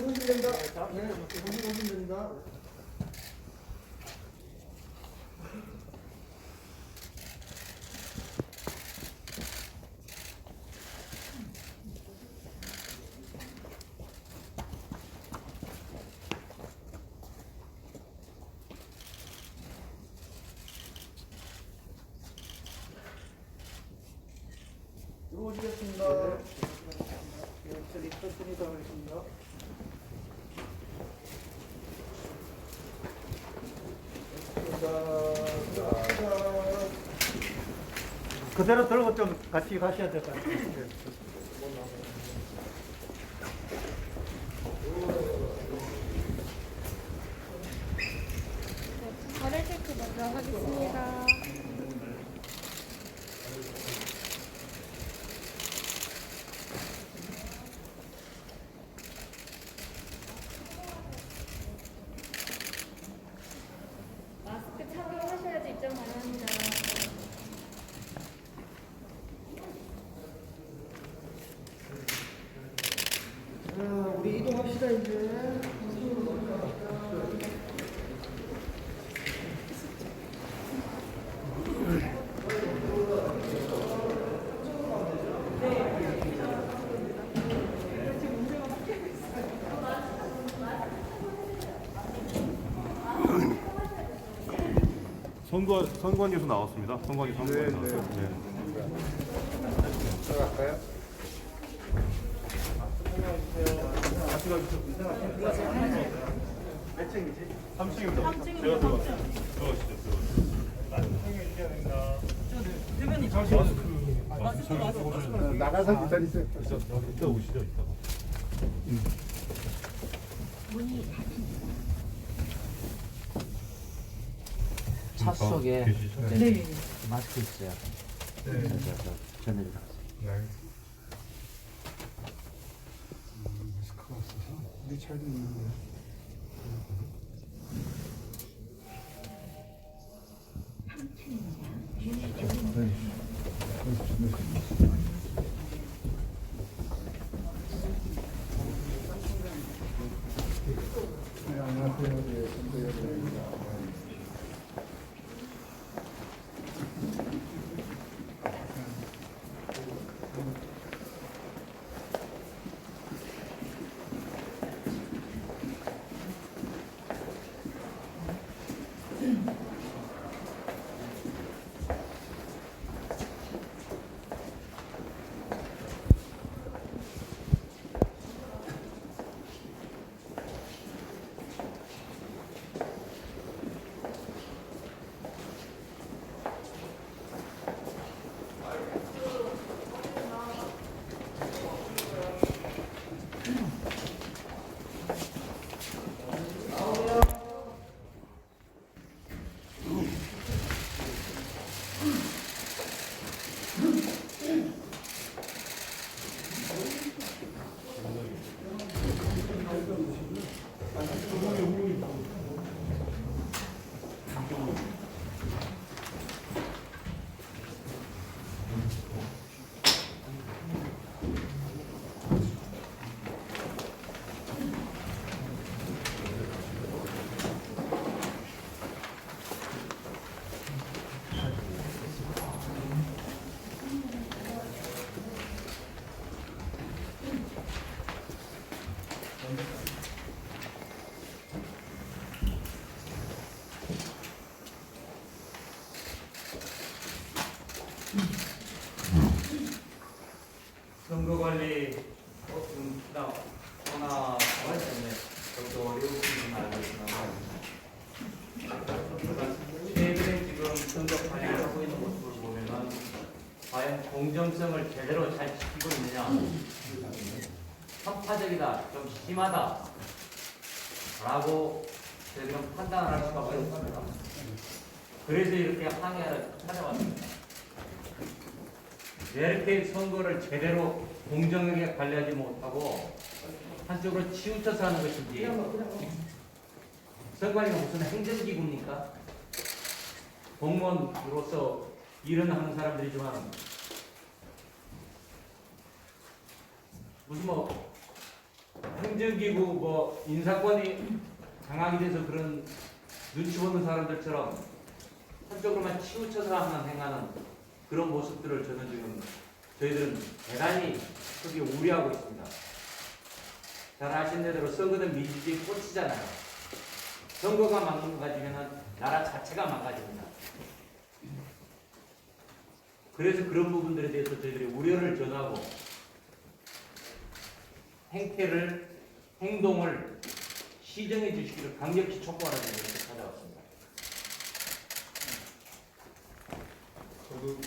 보시면 됩니다. 네, 보시면 됩니다. 들어오시겠습니다. 천천히 들어가겠습니다. 그대로 들고 좀 같이 가셔야 될 것 같아요. 거래 체크 먼저 하겠습니다. 마스크 착용하셔야지 입장 가능합니다. 자, 우리 이동합시다 이제. 선관위에서 나왔습니다. 선관위 선관위에서 나왔습니다. 네. 들어갈까요? 몇 층이지? 3층입니다. 제가 들어갔어요. 들어가시죠. 나가서 기다리세요. 이따 오시죠. 이따가. 차 속에 계시죠? 네. 마스크 있어요. 저 전해드렸어요. 네. 마스크가 없어서 우리 차도 있는데. 네, 안녕하세요. 네, 선배입니다. 선거관리 하나 때문에 저도 어려움이 알고 있지만 최근에 지금 선거 관리를 하고 있는 모습을 보면은 과연 공정성을 제대로 잘 지키고 있느냐, 편파적이다, 좀 심하다 라고 저희는 판단을 할 수밖에 없습니다. 그래서 이렇게 항해를 찾아왔습니다. 왜 이렇게 선거를 제대로 공정하게 관리하지 못하고 한쪽으로 치우쳐서 하는 것인지. 선관위가 무슨 행정기구입니까? 공무원으로서 일은 하는 사람들이지만, 무슨 행정기구 뭐 인사권이 장악이 돼서 그런 눈치 보는 사람들처럼 한쪽으로만 치우쳐서만 행하는 그런 모습들을 저는 지금 저희들은 대단히 크게 우려하고 있습니다. 잘 아시는 대로 선거는 민주주의 꽃이잖아요. 선거가 망가지면 나라 자체가 망가집니다. 그래서 그런 부분들에 대해서 저희들이 우려를 전하고 행동을 시정해 주시기를 강력히 촉구하는 이렇게 찾아왔습니다. 저도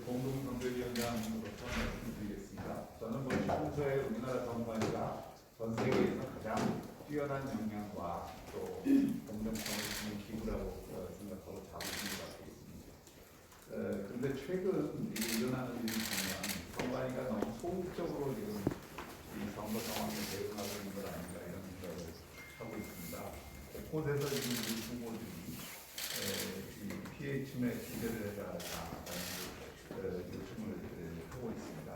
공동선거위원장으로서 말씀드리겠습니다. 저는 뭐 평소에 우리나라 선관위가 전 세계에서 가장 뛰어난 역량과 또 공정성을 지닌 기구라고 생각하고 자부심을 갖고 있습니다. 그런데 최근 일어나는 일을 보면 선관위가 너무 소극적으로 지금 이 선거 상황에 대응하고 있는 것 아닌가 이런 생각을 하고 있습니다. 곳곳에서 지금 우리 후보들이 이 PHM에 기대를 해달라는 요청을 하고 있습니다.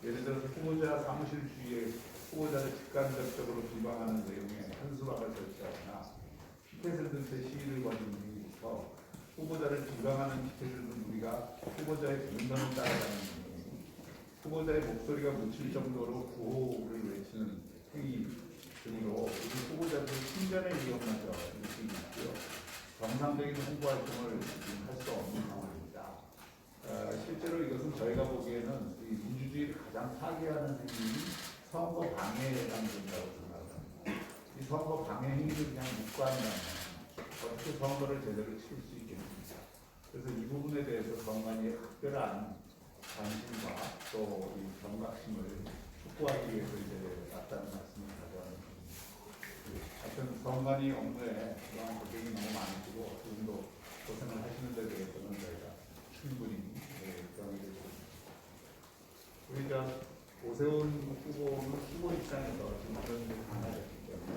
예를 들어서 후보자 사무실 주위에 후보자를 직간접적으로 비방하는 내용의 현수막을 설치하거나 피켓을 든 채 시위를 벌이는 등부터 후보자를 비방하는 피켓을 든 우리가 후보자의 변론을 따라가는 등 후보자의 목소리가 묻힐 정도로 구호를 외치는 행위 등으로 우리 후보자들의 신변의 위험마저 일으키고 있고요. 정상적인 홍보 활동을 할 수 없는 상황입니다. 실제로 이것은 저희가 보기에는 이 민주주의를 가장 파괴하는 행위인 선거 방해라는 된다고 생각합니다. 이 선거 방해 행위를 그냥 묵과한다면 어떻게 선거를 제대로 치를 수 있겠습니까? 그래서 이 부분에 대해서 선관위의 특별한 관심과 또 이 경각심을 촉구하기 위해서 이제 왔다는 말씀을 가져왔습니다. 하여튼 선관위 업무에 그동안 고생이 너무 많으시고 지금도 고생을 하시는 데 대해서는 저희가 충분히 경의를 드립니다. 우리 오세훈 후보는 후보 입장에서 지금 그런 일이 많아졌기 때문에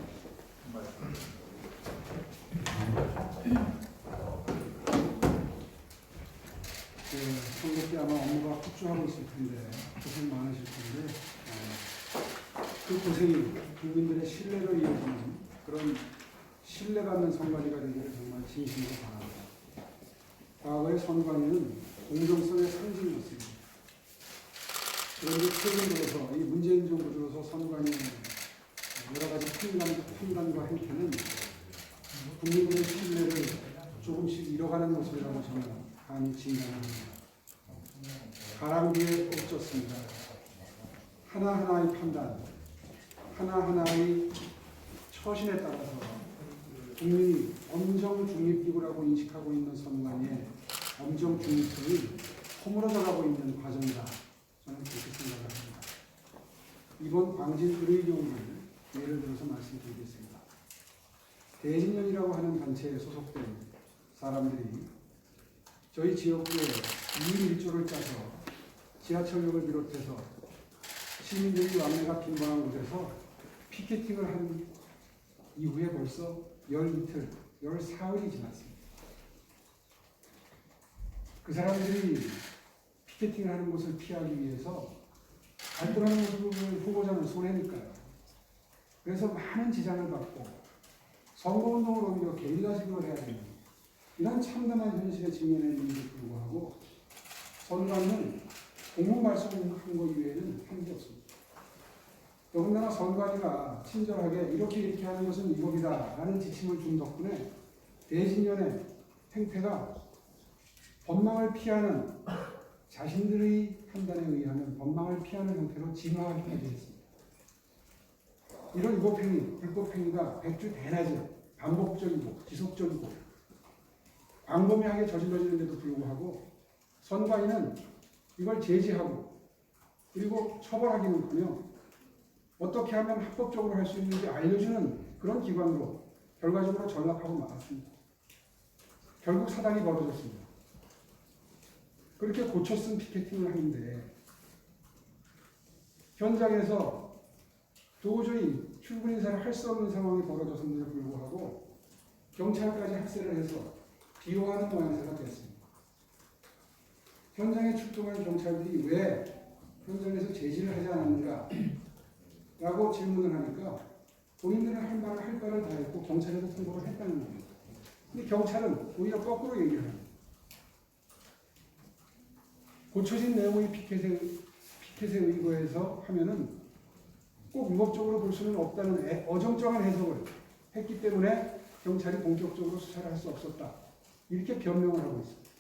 한 말씀 선거 때 아마 업무가 폭주하고 있을 텐데 고생 많으실 텐데 그 고생이 국민들의 신뢰를 이어주는 그런 신뢰받는 선관위가 되기를 정말 진심으로 바랍니다. 과거의 선관위는 공정성의 상징이었습니다. 그런데 최근 들어서 이 문재인 정부 들어서 선관위의 여러 가지 판단과 행태는 국민들의 신뢰를 조금씩 잃어가는 모습이라고 저는 감히 진단합니다. 가랑비에 꽂혔습니다. 하나하나의 판단, 하나하나의 처신에 따라서 국민이 엄정 중립기구라고 인식하고 있는 선관위의 엄정 중립성이 허물어져 가고 있는 과정이다. 저는 그렇게 생각을 합니다. 이번 광진 의료경우를 예를 들어서 말씀드리겠습니다. 대진년이라고 하는 단체에 소속된 사람들이 저희 지역구에 2인 1조를 짜서 지하철역을 비롯해서 시민들이 왕래가 빈번한 곳에서 피켓팅을 한 이후에 벌써 열이틀, 14일이 지났습니다. 그 사람들이 피켓팅을 하는 곳을 피하기 위해서 갈등하는 모습을 후보자는 손해니까요. 그래서 많은 지장을 받고 선거운동을 오히려 게릴라식으로 해야 되는 이런 참담한 현실에 직면했는데도 불구하고 선관위는 공문 발송한 것 이외에는 한 게 없습니다. 더군다나 선관위가 친절하게 이렇게 하는 것은 위법이다 라는 지침을 준 덕분에 대진년의 행태가 법망을 피하는 자신들의 판단에 의하면 법망을 피하는 형태로 진화하기까지 했습니다. 이런 위법행위, 불법행위가 백주 대낮에 반복적이고 지속적이고 광범위하게 저질러지는데도 불구하고 선관위는 이걸 제지하고 그리고 처벌하기는커녕 어떻게 하면 합법적으로 할 수 있는지 알려주는 그런 기관으로 결과적으로 전락하고 말았습니다. 결국 사단이 벌어졌습니다. 그렇게 고쳐 쓴 피켓팅을 하는데 현장에서 도저히 출근 인사를 할 수 없는 상황이 벌어졌음에도 불구하고 경찰까지 합세를 해서 비호하는 모양새가 됐습니다. 현장에 출동한 경찰들이 왜 현장에서 제지를 하지 않았는가? 라고 질문을 하니까 본인들은 할 말을 할 바를 다 했고 경찰에도 통보를 했다는 겁니다. 근데 경찰은 오히려 거꾸로 얘기를 합니다. 고쳐진 내용의 피켓에 의거해서 하면은 꼭 위법적으로 볼 수는 없다는 어정쩡한 해석을 했기 때문에 경찰이 본격적으로 수사를 할 수 없었다. 이렇게 변명을 하고 있습니다.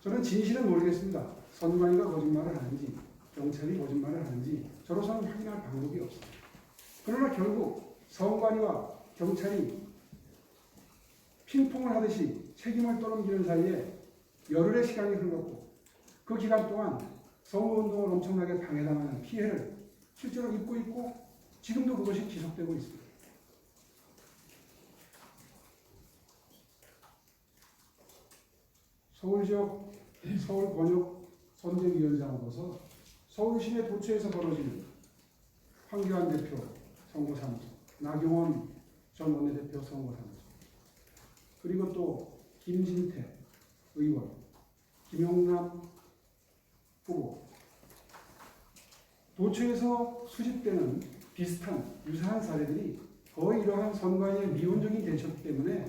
저는 진실은 모르겠습니다. 선관위가 거짓말을 하는지 경찰이 거짓말을 하는지 저로서는 확인할 방법이 없습니다. 그러나 결국 선관위와 경찰이 핑퐁을 하듯이 책임을 떠넘기는 사이에 열흘의 시간이 흘렀고 그 기간 동안 선거운동을 엄청나게 방해당하는 피해를 실제로 입고 있고 지금도 그것이 지속되고 있습니다. 서울지역 서울번역선대위원장으로서 서울시내 도처에서 벌어진 황교안 대표 선거사무소, 나경원 전 원내대표 선거사무소, 그리고 또 김진태 의원, 김용남 후보, 도처에서 수집되는 비슷한 유사한 사례들이 거의 이러한 선관위의 미온적인 대처 때문에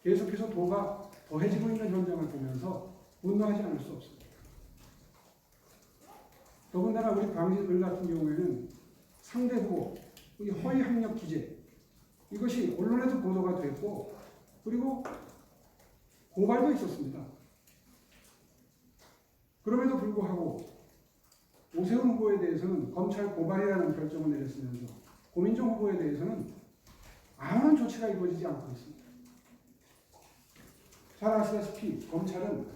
계속해서 도가 더해지고 있는 현장을 보면서 분노하지 않을 수 없습니다. 더군다나 우리 광진을 같은 경우에는 상대 후보 허위 학력 기재 이것이 언론에도 보도가 됐고 그리고 고발도 있었습니다. 그럼에도 불구하고 오세훈 후보에 대해서는 검찰 고발이라는 결정을 내렸으면서 고민정 후보에 대해서는 아무런 조치가 이루어지지 않고 있습니다. 잘 아시다시피 검찰은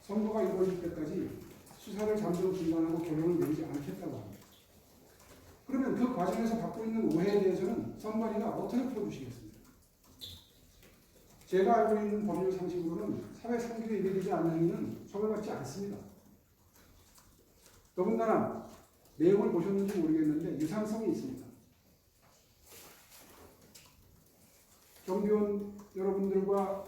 선거가 이루어질 때까지 수사를 잠정 중단하고 결론을 내리지 않겠다고 합니다. 그러면 그 과정에서 받고 있는 오해에 대해서는 선관위가 어떻게 풀어주시겠습니까? 제가 알고 있는 법률 상식으로는 사회 상규에 예배되지 않는 이는 처벌받지 않습니다. 더군다나 내용을 보셨는지 모르겠는데 유상성이 있습니다. 경비원 여러분들과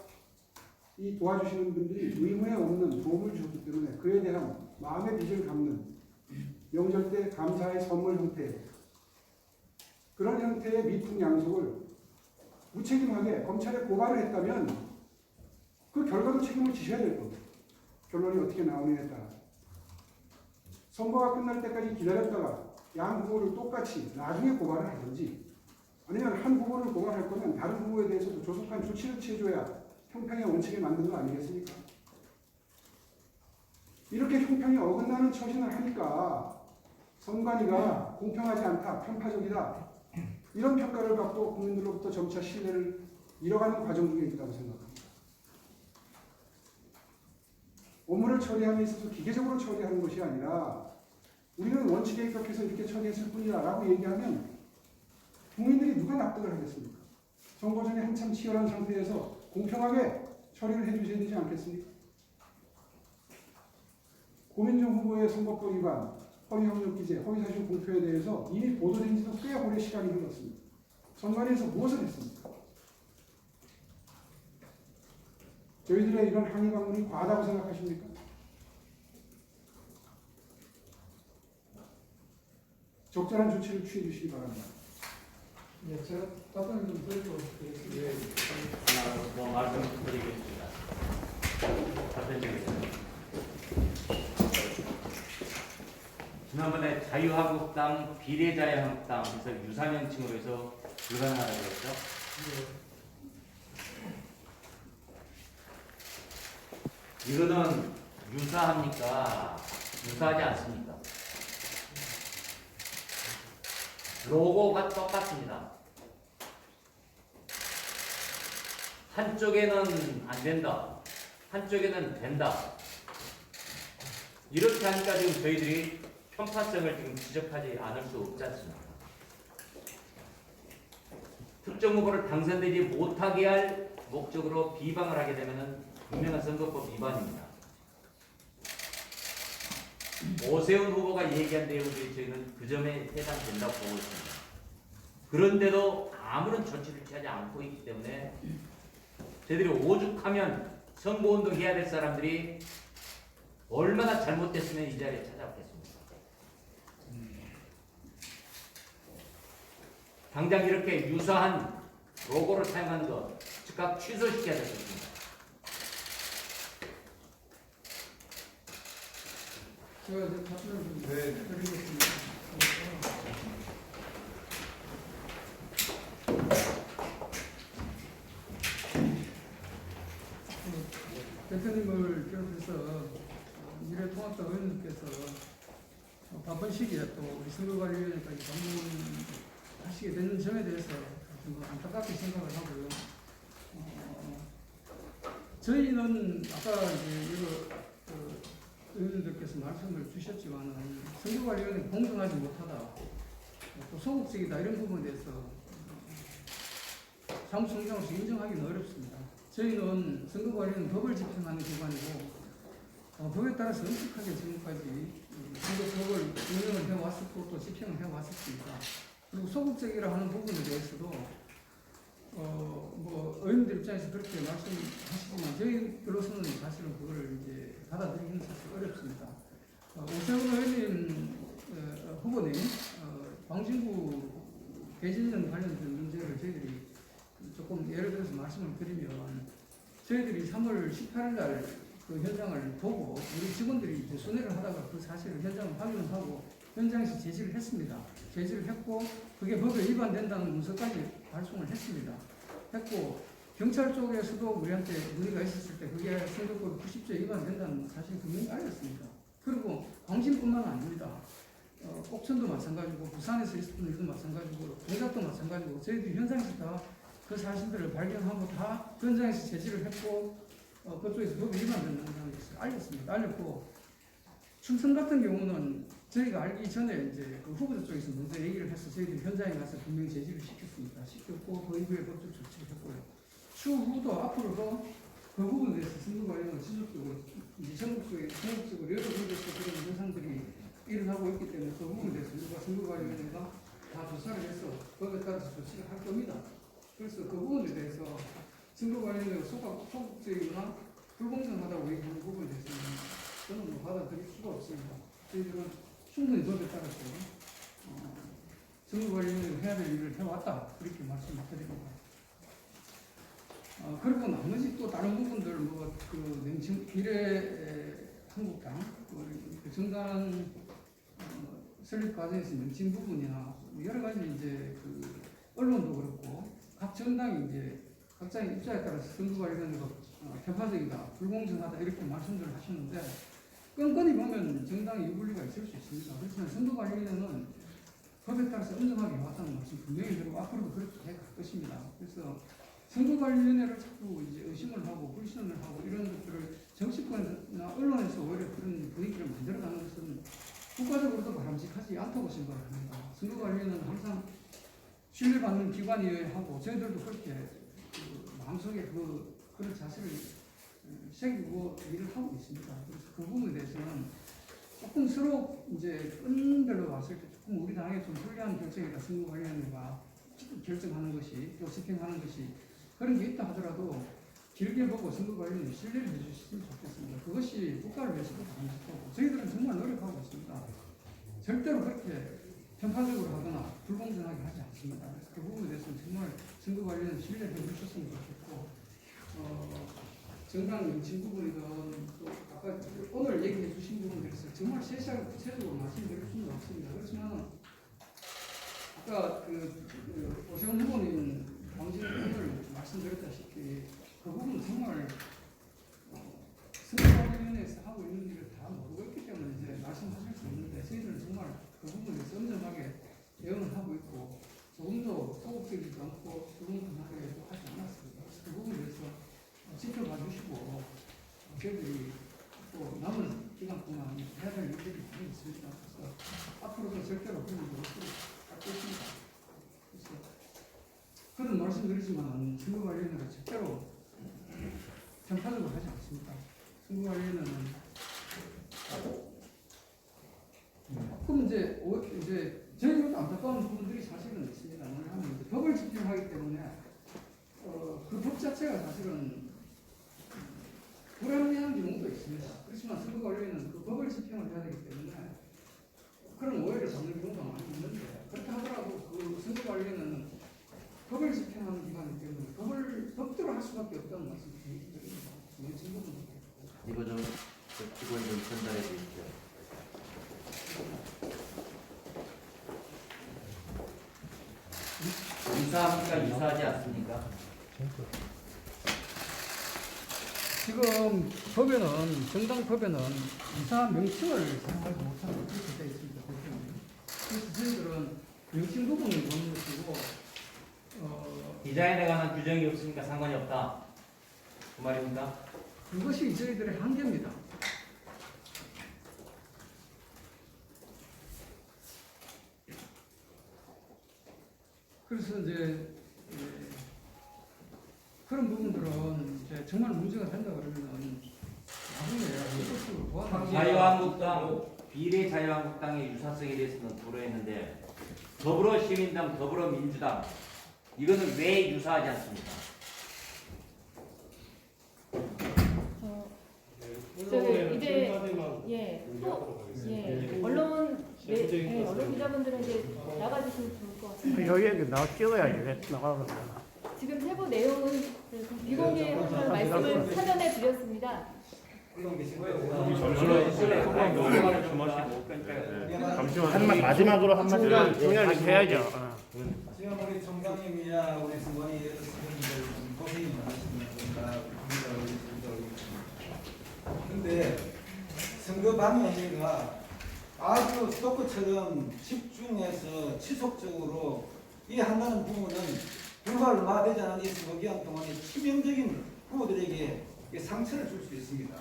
이 도와주시는 분들이 의무에 없는 도움을 주셨기 때문에 그에 대한 마음의 빚을 갚는 명절 때 감사의 선물 형태 그런 형태의 미풍양속을 무책임하게 검찰에 고발을 했다면 그 결과도 책임을 지셔야 될 겁니다. 결론이 어떻게 나오느냐에 따라 선거가 끝날 때까지 기다렸다가 양 후보를 똑같이 나중에 고발을 하든지 아니면 한 후보를 고발할 거면 다른 후보에 대해서도 조속한 조치를 취해줘야 형평의 원칙에 맞는 거 아니겠습니까? 이렇게 형평이 어긋나는 처신을 하니까 선관위가 공평하지 않다, 편파적이다 이런 평가를 받고 국민들로부터 점차 신뢰를 잃어가는 과정 중에 있다고 생각합니다. 업무를 처리함에 있어서 기계적으로 처리하는 것이 아니라 우리는 원칙에 입각해서 이렇게 처리했을 뿐이다 라고 얘기하면 국민들이 누가 납득을 하겠습니까? 선거 전에 한참 치열한 상태에서 공평하게 처리를 해주셔야 되지 않겠습니까? 고민정 후보의 선거법 위반, 허위 학력 기재, 허위 사실 공표에 대해서 이미 보도된 지도 꽤 오래 시간이 흘렀습니다. 선관위에서 무엇을 했습니까? 저희들의 이런 항의 방문이 과하다고 생각하십니까? 적절한 조치를 취해 주시기 바랍니다. 네, 제가 답변을 좀 드리도록 하겠습니다. 하나 더 말씀드리겠습니다. 답변드리겠습니다. 지난번에 자유한국당, 비례자유한국당 해서 유사명칭으로 해서 불가능하다고 했죠? 이거는 유사합니까? 유사하지 않습니까? 로고가 똑같습니다. 한쪽에는 안 된다. 한쪽에는 된다. 이렇게 하니까 지금 저희들이 편파성을 지금 지적하지 않을 수 없지 않습니까? 특정 후보를 당선되지 못하게 할 목적으로 비방을 하게 되면 분명한 선거법 위반입니다. 오세훈 후보가 얘기한 내용들이 저희는 그 점에 해당된다고 보고 있습니다. 그런데도 아무런 조치를 취하지 않고 있기 때문에 저희들이 오죽하면 선거운동 해야 될 사람들이 얼마나 잘못됐으면 이 자리에 찾아왔겠습니까? 당장 이렇게 유사한 로고를 사용하는 것 즉각 취소시켜야 되겠습니다. 제가 이제 답변을 좀 네. 드리겠습니다. 대표님을 비롯해서 미래통합당 의원님께서 바쁜 시기에 또 우리 선거관리위원회까지 방문하시게 되는 점에 대해서 좀 안타깝게 생각을 하고요. 저희는 아까 이제 이거 의원님들께서 말씀을 주셨지만은 선거관리위원회 공정하지 못하다, 또 소극적이다 이런 부분에 대해서 사무총장으로서 인정하기는 어렵습니다. 저희는 선거관리는 법을 집행하는 기관이고 법에 따라서 엄격하게 지금까지 선거법을 운영을 해왔었고 또 집행을 해왔었습니다. 그리고 소극적이라 하는 부분에 대해서도 뭐 의원들 입장에서 그렇게 말씀하시지만 저희로서는 사실은 그걸 이제 받아들이기는 사실 어렵습니다. 오세훈 의원님 후보님 광진구 개진령 관련된 문제를 저희들이 조금 예를 들어서 말씀을 드리면 저희들이 3월 18일 날 그 현장을 보고 우리 직원들이 이제 순회를 하다가 그 사실을 현장을 확인을 하고 현장에서 제지를 했습니다. 제지를 했고 그게 법에 위반된다는 문서까지 발송을 했습니다. 했고 경찰 쪽에서도 우리한테 문의가 있었을 때 그게 선거법 90조에 위반된다는 사실 분명히 알렸습니다. 그리고 광진뿐만 아닙니다. 옥천도 마찬가지고 부산에서 있었던 일도 마찬가지고 동작도 마찬가지고 저희들이 현장에서 다 그 사실들을 발견하고 다 현장에서 제지를 했고 그쪽에서 법이 위반된다는 것을 알렸습니다. 알렸고 충성 같은 경우는 저희가 알기 전에 이제 그 후보자 쪽에서 먼저 얘기를 해서 저희들이 현장에 가서 분명히 제지를 시켰습니다. 시켰고 그 이후에 법적 조치를 했고요. 추후도 앞으로도 그 부분에 대해서 선거관리는 지속적으로 이제 전국적으로 여러 군데서 그런 현상들이 일어나고 있기 때문에 그 부분에 대해서 우리가 선거관리위원회가 다 조사를 해서 법에 따라서 조치를 할 겁니다. 그래서 그 부분에 대해서 선거관리위원회가 소극적이거나 불공정하다고 얘기하는 부분에 대해서는 저는 뭐 받아들일 수가 없습니다. 저희들은 충분히 법에 따라서 선거관리위원회가 해야 될 일을 해왔다 그렇게 말씀드립니다. 그리고 나머지 또 다른 부분들 그 미래 한국당 그 정당 설립 과정에서 명칭 부분이나 여러 가지 이제 그 언론도 그렇고 각 정당이 이제 각자의 입장에 따라서 선거관리위원회가 편파적이다, 불공정하다 이렇게 말씀들을 하시는데 끈끈이 보면 정당의 유불리가 있을 수 있습니다. 그렇지만 선거관리위원회는 법에 따라서 엄정하게 해왔다는 말씀 분명히 드리고 앞으로도 그렇게 해갈 것입니다. 그래서 선거관리위원회를 자꾸 이제 의심을 하고 불신을 하고 이런 것들을 정치권이나 언론에서 오히려 그런 분위기를 만들어가는 것은 국가적으로도 바람직하지 않다고 생각을 합니다. 선거관리위원회는 항상 신뢰받는 기관이어야 하고 저희들도 그렇게 그 마음속에 그런 자세를 새기고 일을 하고 있습니다. 그래서 그 부분에 대해서는 조금 서로 이제 끈별로 봤을 때 조금 우리 당에 좀 불리한 결정이다. 선거관리위원회가 결정하는 것이 또 집행하는 것이 그런 게 있다 하더라도 길게 보고 선거관리위원회 신뢰를 해주셨으면 좋겠습니다. 그것이 국가를 위해서도 바람직하고 저희들은 정말 노력하고 있습니다. 절대로 그렇게 편파적으로 하거나 불공정하게 하지 않습니다. 그래서 그 부분에 대해서는 정말 선거관리위원회 신뢰를 해주셨으면 좋겠고 정당 명칭 부분이든 또 아까 오늘 얘기해 주신 부분들에서 정말 세세하게 구체적으로 말씀드릴 수는 없습니다. 그렇지만 아까 오세훈 후보님 광진 오늘 말씀드렸다시피 그 부분은 정말 선거관리위원회에서 하고 있는 일을 다 모르고 있기 때문에 이제 말씀하실 수 없는데 저희들은 정말 그 부분에서 엄정하게 대응을 하고 있고 조금도 소극적이지 않고 불공정하게 하지 않았습니다. 그래서 그 부분에 대해서 지켜봐 주시고 저희들이 또 남은 기간 동안 해야 될 일들이 많이 있습니다. 그래서 앞으로도 절대로 그런 일을 할 것입니다. 그래서 그런 말씀드리지만 선거관리위원회가 절대로 편파적으로 하지 않습니다. 선거관리위원회는 그럼 이제 저희도 안타까운 부분들이 사실은 있습니다. 뭐냐면 법을 집행하기 때문에 그 법 자체가 사실은 불합리한 경우도 있습니다. 그렇지만 선거관리위원회는 그 법을 집행을 해야 되기 때문에 그런 오해를 받는 경우가 많이 있는데 그렇다 하더라도 그 선거관리는 법을 집행하는 기관이기 때문에 법대로 할 수밖에 없다는 말씀 드립니다. 이거 좀 직원 좀 전달해 주십시오. 유사합니까? 유사하지 않습니까? 지금 법에는 정당법에는 이사 명칭을 사용하지 못하는 그렇게 되어 있습니다. 그래서 저희들은 명칭 부분을 보는 것이고 디자인에 관한 규정이 없으니까 상관이 없다. 그 말입니까? 그것이 저희들의 한계입니다. 그래서 이제 그런 부분들은 이제 정말 문제가 된다 그러면은 나중에 이것을 보완하는 자유한국당, 비례 자유한국당의 유사성에 대해서는 토로했는데 더불어시민당, 더불어민주당 이거는 왜 유사하지 않습니까? 이제 언론 언론 기자분들은 이제 나가주시면 좋을 것 같습니다. 여기 나 찍어야지. 왜 나가면 되나. 지금 세부 내용은 비공개로 말씀을 사전에 드렸습니다. 잠시만. 마지막으로 한 마디 중요하게 해야죠. 지금 우리 총장님이야 우리 승관이 선생님들 고생이 많으십니다. 근데 선거 방해가 아주 스토커처럼 집중해서 지속적으로 이 한다는 부분은 불과 얼마 되지 않은 이 선거 기간 동안에 치명적인 후보들에게 상처를 줄 수 있습니다.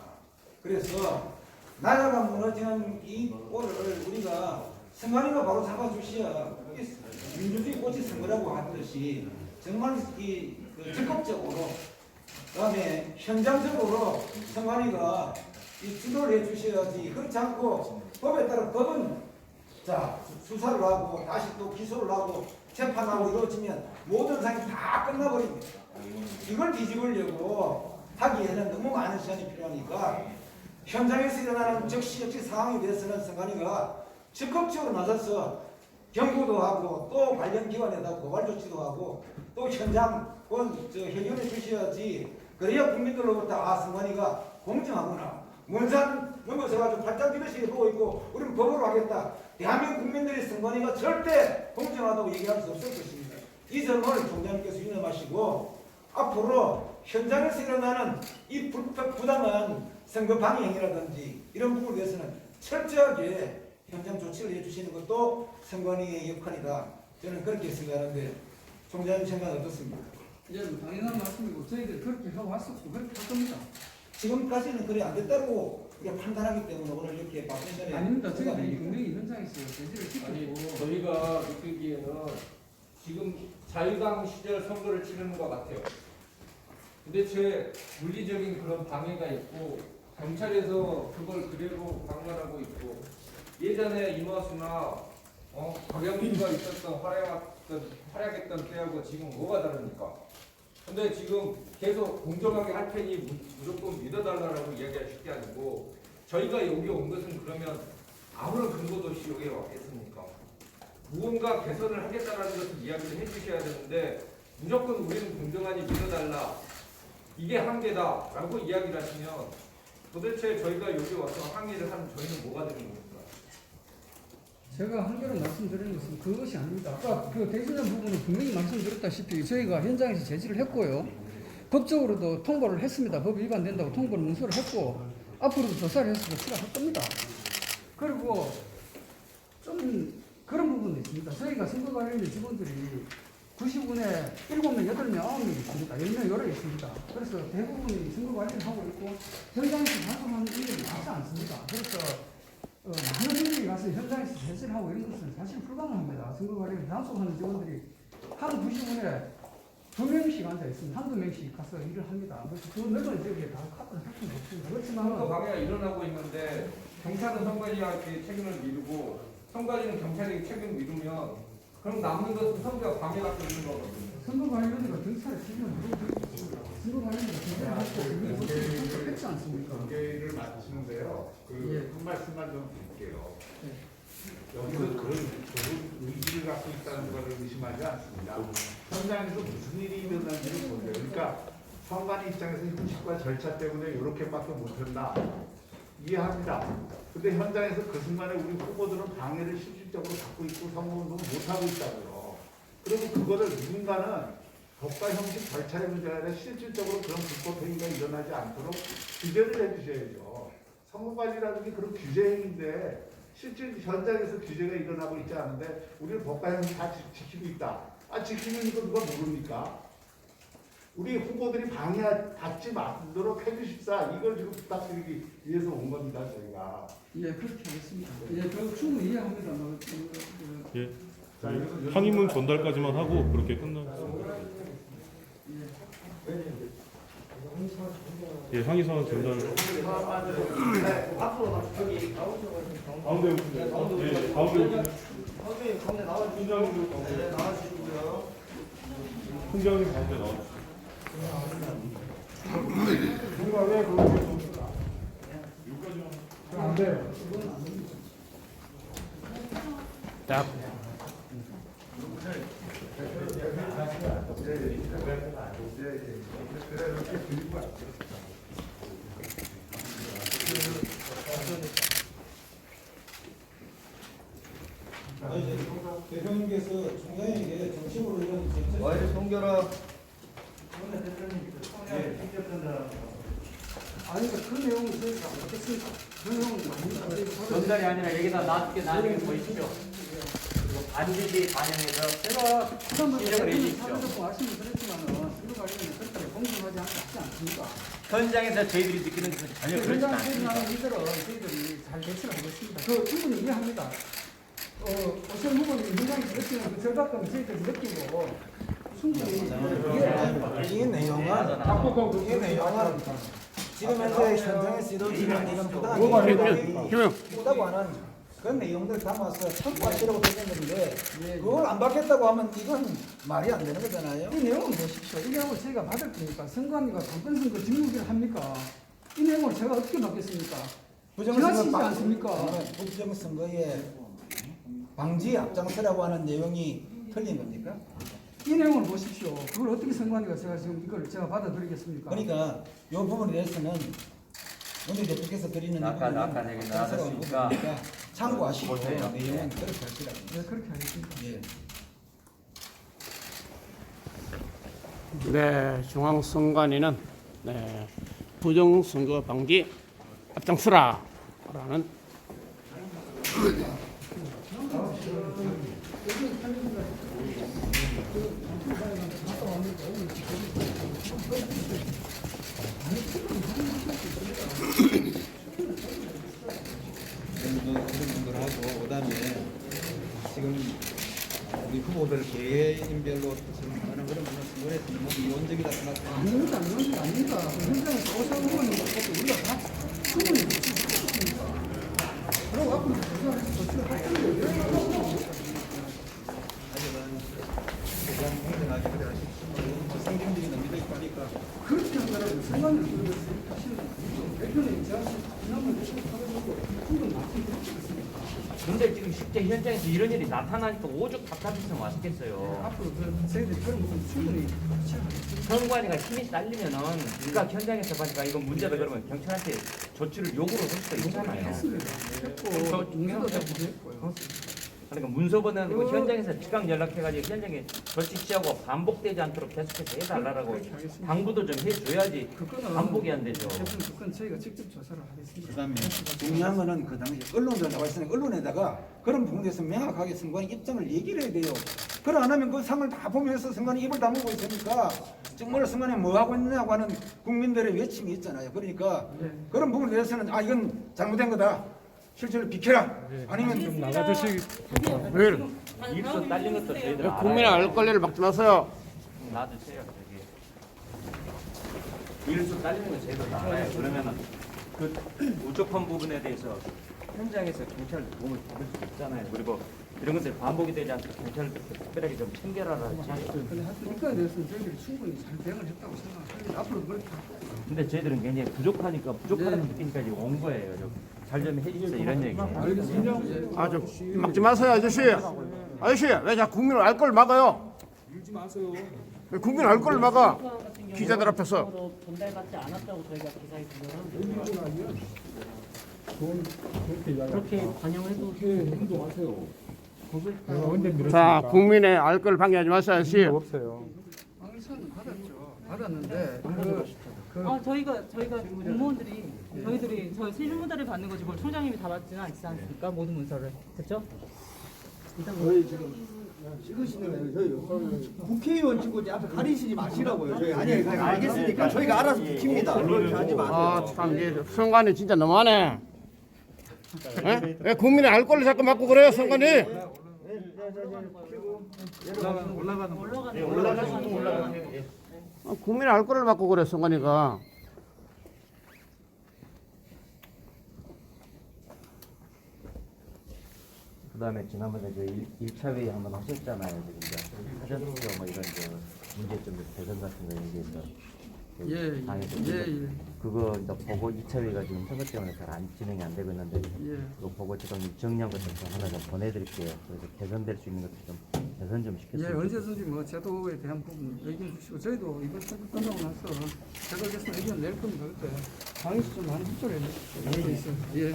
그래서 나라가 무너지는 이 꼴을 우리가 선관위가 바로 잡아주셔야 민주주의 꽃이 선거라고 하듯이 정말 적극적으로 그다음에 현장적으로 선관위가 이 지도를 해주셔야지. 그렇지 않고 법에 따라 법은 자 수사를 하고 다시 또 기소를 하고 재판하고 이루어지면 모든 상이 다 끝나버립니다. 이걸 뒤집으려고 하기에는 너무 많은 시간이 필요하니까 현장에서 일어나는 즉시 상황에 대해서는 선관위가 적극적으로 나서서 경고도 하고 또 관련 기관에다 고발 조치도 하고 또 현장 해결해 주셔야지. 그래야 국민들로부터 선관위가 공정하구나. 문산 넘어서가지고 발작 기르시게 보고 있고 우리는 법으로 하겠다. 대한민국 국민들이 선관위가 절대 공정하다고 얘기할 수 없을 것입니다. 이 점을 총장님께서 유념하시고 앞으로 현장에서 일어나는 이 부당한 선거 방해 행위라든지 이런 부분에 대해서는 철저하게 현장 조치를 해주시는 것도 선관위의 역할이다. 저는 그렇게 생각하는데 총장님 생각은 어떻습니까? 이제 당연한 말씀이고 저희들 그렇게 하고 왔었고 그렇게 할 겁니다. 지금까지는 그래 안 됐다고 우리가 판단하기 때문에 오늘 이렇게 바쁜 자리에 아닙니다. 저희들이 분명히 현장에서 제지를 시켰고 저희가 느끼기에는 지금 자유당 시절 선거를 치르는 것 같아요. 근데 제 물리적인 그런 방해가 있고 경찰에서 그걸 그대로 방관하고 있고 예전에 이마수나 박영수가 있었던 활약했던 때하고 지금 뭐가 다릅니까? 근데 지금 계속 공정하게 할 테니 무조건 믿어달라고 이야기하실 게 아니고 저희가 여기 온 것은 그러면 아무런 근거도 없이 여기에 왔겠습니까? 무언가 개선을 하겠다는 것을 이야기를 해주셔야 되는데 무조건 우리는 공정하니 믿어달라 이게 한계다라고 이야기를 하시면 도대체 저희가 여기 와서 항의를 하는 저희는 뭐가 되는 겁니까? 제가 한결은 말씀드리는 것은 그것이 아닙니다. 아까 그 대신한 부분은 분명히 말씀드렸다시피 저희가 현장에서 제지를 했고요. 법적으로도 통보를 했습니다. 법 위반된다고 통보를 문서를 했고 앞으로도 조사를 해서 조치를 할 겁니다. 그리고 좀 그런 부분도 있습니다. 저희가 선거관리인 직원들이 90분에 7명, 8명, 9명 있습니다. 10명 여러 있습니다. 그래서 대부분이 선거관리를 하고 있고 현장에서 활동하는 일이 많지 않습니다. 그래서 많은 분들이 가서 현장에서 제지를 하고 이런 것은 사실 불가능합니다. 선거관리를 단속하는 직원들이 한 90분에 2명씩 앉아 있습니다. 한두 명씩 가서 일을 합니다. 그래서 그 넓은 지역에 다 카드를 할 수는 없습니다. 그렇지만 선거 방해가 일어나고 있는데 경찰은 선관위한테 책임을 미루고 선관위는 경찰에게 책임을 미루면 그럼 남는 것은 선거가 방해가 되는 거거든요. 선거관리위원회가 경찰에 책임을 물어주고 있습니다. 선거관리위원회가 경찰을 하고 그렇지 않습니까? 경계를 맞추는데요. 예. 한 말씀만 좀 드릴게요. 네. 여기서 그런 좋은 의지를 갖고 있다는 것을 의심하지 않습니다. 현장에서 무슨 일이 일어났는지를 보세요. 그러니까 선관 입장에서 형식과 절차 때문에 이렇게밖에 못했나 이해합니다. 근데 현장에서 그 순간에 우리 후보들은 방해를 실질적으로 받고 있고 선거운동을 못하고 있다고요. 그러면 그거를 누군가는 법과 형식 절차의 문제가 아니라 실질적으로 그런 불법 행위가 일어나지 않도록 규제를 해주셔야죠. 선거관리라는 게 그런 규제 행위인데 실질 현장에서 규제가 일어나고 있지 않은데 우리는 법과 형식 다 지키고 있다. 지키는 이거 누가 모릅니까? 우리 후보들이 방해받지 않도록 해주십사. 이걸 지금 부탁드리기 위해서 온 겁니다, 저희가. 예, 그렇게 하겠습니다. 예, 그 충분히 이해합니다. 예. 항의문 전달까지만 하고 그렇게 끝나겠습니다. 예, 항의사항 전달. 가운데 오시면. 예, 가운데 오시면. 총장님도 나와주시고요. 총장님 가운데 나와주시고. 누가 왜 그렇게 봅니까? 안 돼요. 딱. 대표님께서 총장에게 정식으로 이런 정책 와이를 송결아. 아니, 그 내용은 저희가 어떻습니까? 그 내용은 아닙니다. 전달이 아니라 여기다 놔두게 나중에 보이시죠? 반드시 반영해서 제가 지난번에 시정을 해주십시오. 사전적으로 말씀을 드렸지만은 이거 관련해서 그렇게 공정하지 않지 않습니까? 현장에서 저희들이 느끼는 것은 전혀 그렇지 현장 않습니다. 회의하는 이들은 저희들이 잘 대처를 하겠습니다. 그 충분히 이해합니다. 오세훈 후보님 현장에서 느끼는 그 절박감을 저희들이 느끼고 충분히 이 내용은 바꾸고 이 내용은 지금 현재 현장에서 이루어지는 이런 부당이 있다고 하는 그런 내용들 담아서 참고하시라고 되겠는데 그걸 안 받겠다고 하면 이건 말이 안 되는 거잖아요. 이 내용을 보십시오. 이 내용을 저희가 받을 테니까 선관위가 당권선거 직무기를 합니까? 이 내용을 제가 어떻게 받겠습니까? 지나치지 않습니까? 부정선거의 방지 앞장서라고 하는 내용이 틀린 겁니까? 이 내용을 보십시오. 그걸 어떻게 선관위가 제가 지금 이걸 제가 받아들이겠습니까? 그러니까 이 부분에 대해서는 오늘 대표께서 드리는 아까 부분은 얘기 앞장서라고 나왔으니까 부분이니까 참고하시고 보세요. 내용은 그렇게 하시라고. 네, 그렇게 하겠습니다. 예. 네, 중앙선관위는 부정선거 방지 앞장서라라는 그런 분들 하고 그다음에 지금 우리 후보들 개인별로 하는 그런 분을 너무 이원적이라 생각합니다. 아닙니다. 이런 게 아닙니다. 현장에서 오세훈 후보님 것도 우리가 다 충분히 있습니다. 그리고 앞으로 조치를 할 텐데 하지만 가장 공정하게 그래 하십시오. 성경적인 의미도 있고 하니까 그렇게 한다면 선관위를 그러겠습니다. 사실은 대표님 제가 지난번에 하고 충분히 말씀드렸습니다. 근데 지금 실제 현장에서 이런 일이 나타나니까 오죽 답답했으면 왔겠어요. 앞으로 저희들이 그런 부분 충분히 취하겠습니다. 선관위가 힘이 딸리면은 그러니까 현장에서 보니까 이건 문제다 그러면 경찰한테 조치를 요구를 할 수도 있잖아요. 했습니다. 저 했고 했고요. 그러니까 문서보는 현장에서 즉각 연락해가지고 현장에 조치 취하고 반복되지 않도록 계속해서 해달라고 그렇게 하겠습니다. 당부도 좀 해줘야지 그거는 반복이 안 되죠. 그건 저희가 직접 조사를 하겠습니다. 그다음에 중요한 거는 그 당시 언론들 나와 있으니까 언론에다가 그런 부분에 대해서 명확하게 선관위 입장을 얘기를 해야 돼요. 그걸 안 하면 그 상을 다 보면서 선관위 입을 다물고 있으니까 정말 선관위 뭐 하고 있느냐고 하는 국민들의 외침이 있잖아요. 그러니까 그런 부분에 대해서는 이건 잘못된 거다. 실제로 비켜라. 아니면 좀 나가주시기 입소 딸린 것도 저희들 국민의 알아요. 알 권리를 막지 마세요. 놔두세요. 저기 일수 딸리는 건 저희도 다 알아요. 그러면은 그 부족한 부분에 대해서 현장에서 경찰 도움을 받을 수 있잖아요. 그리고 이런 것들이 반복이 되지 않도록 경찰도 특별하게 좀 챙겨라라 하지. 근데 하여튼 이거에 대해서는 저희들이 충분히 잘 대응을 했다고 생각합니다. 앞으로 그렇게 근데 저희들은 굉장히 부족하니까 부족하다는 느끼니까 이제 온 거예요. 잘 좀 해주세요 이런 얘기예요. 아좀 막지 마세요, 아저씨. 아저씨, 왜 자꾸 국민을 알 걸 막아요? 밀지 마세요. 왜 국민을 알 걸 막아? 기자들 앞에서. 전달받지 않았다고 저희가 기사에 보면 그렇게 반영을 해도 행동하세요. 자, 국민의 알 걸 방해하지 마세요, 아저씨. 받았는데 저희가 공무원들이 저희들이 저희 실무자를 받는 거지 뭘 총장님이 다 받지는 않지 않습니까? 모든 문서를 그렇죠? 저희 지금 찍으시는 저희 국회의원 찍고 앞에 가리시지 마시라고요. 저희 아니 알겠으니까 저희가 알아서 지킵니다. 그렇게 하지 마세요. 아, 참, 이제 선관위 진짜 너무하네. 에? 왜 국민의 알 걸을 자꾸 막고 그래요, 선관위? 국민의 알 걸을 막고 그래, 선관위가. 그다음에 지난번에 저 1차 회의 한번 하셨잖아요. 지금 이제 사전투표 뭐 이런 저 문제점 개선 같은 거 얘기해서 당에서 그거 이제 보고 2차 회의가 지금 선거 때문에 잘 안 진행이 안 되고 있는데 그거 보고 지금 정리한 것좀 하나 좀 보내드릴게요. 그래서 개선될 수 있는 것도 좀 개선 좀 시켰으면 언제든지 뭐 제도에 대한 부분 의견 주시고 저희도 이번 선거 끝나고 나서 제도 개선 의견 낼 겁니다. 그때 당에서 좀 많이 협조를 해주십시오. 예.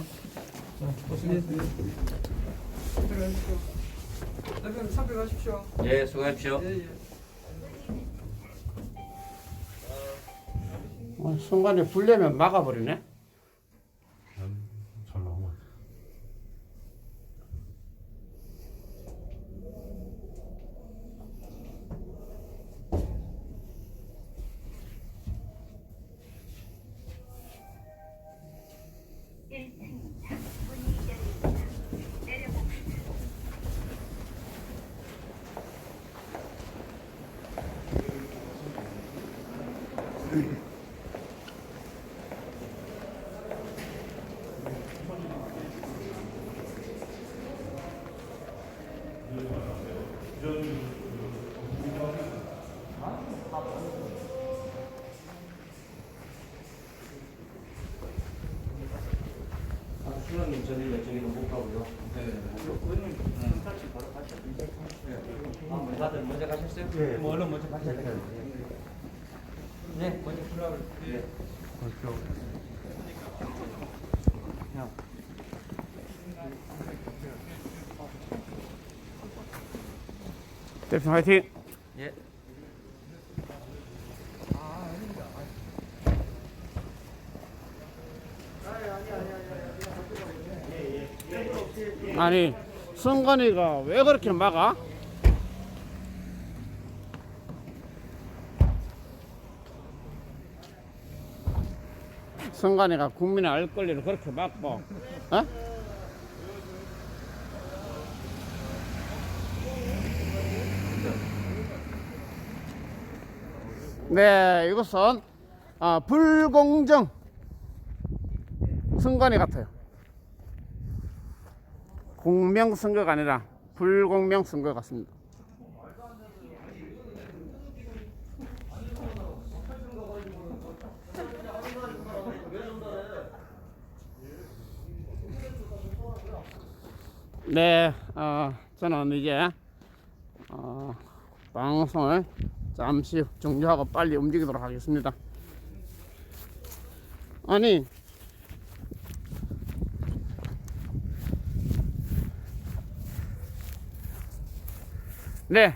들어가십시오. 대표님 참석하십시오. 예, 수고하십시오. 선관위 불려면 막아버리네. 잘 나온 것 같아요. 수영님 저기는 못 가고요. 다들 먼저 가셨어요? 네. 뭐 얼른 먼저 가셔야 돼요. 네, 먼저 들어가고. 네. 대표 화이팅. 예. 아니, 선관위가 왜 그렇게 막아? 선관위가 국민의 알 권리를 그렇게 막고, 어? 네, 이것은 불공정 선관위 같아요. 공명 선거가 아니라 불공명 선거 같습니다. 네, 저는 이제 방송을 잠시 종료하고 빨리 움직이도록 하겠습니다. 아니, 네,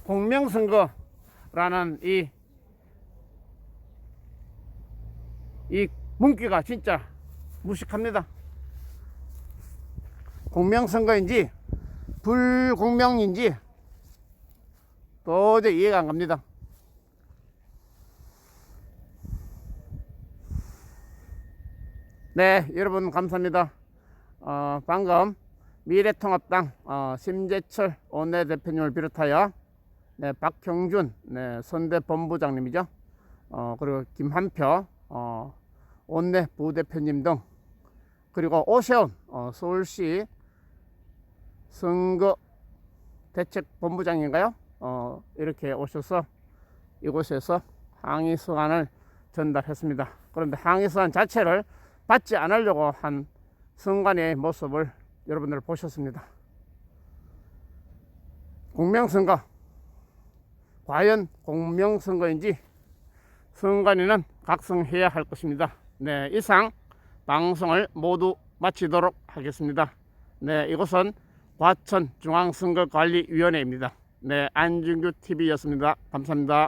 공명선거라는 이 문구가 진짜 무식합니다. 공명선거인지 불공명인지 도저히 이해가 안 갑니다. 네, 여러분 감사합니다. 방금 미래통합당 심재철 원내대표님을 비롯하여 네, 박형준 선대본부장님이죠. 그리고 김한표 원내 부대표님 등, 그리고 오세훈 서울시 선거대책본부장인가요? 이렇게 오셔서 이곳에서 항의 서한을 전달했습니다. 그런데 항의 서한 자체를 받지 않으려고 한 선관위의 모습을 여러분들 보셨습니다. 공명선거, 과연 공명선거인지 선관위는 각성해야 할 것입니다. 네, 이상 방송을 모두 마치도록 하겠습니다. 네, 이곳은 과천중앙선거관리위원회입니다. 네, 안준규TV였습니다. 감사합니다.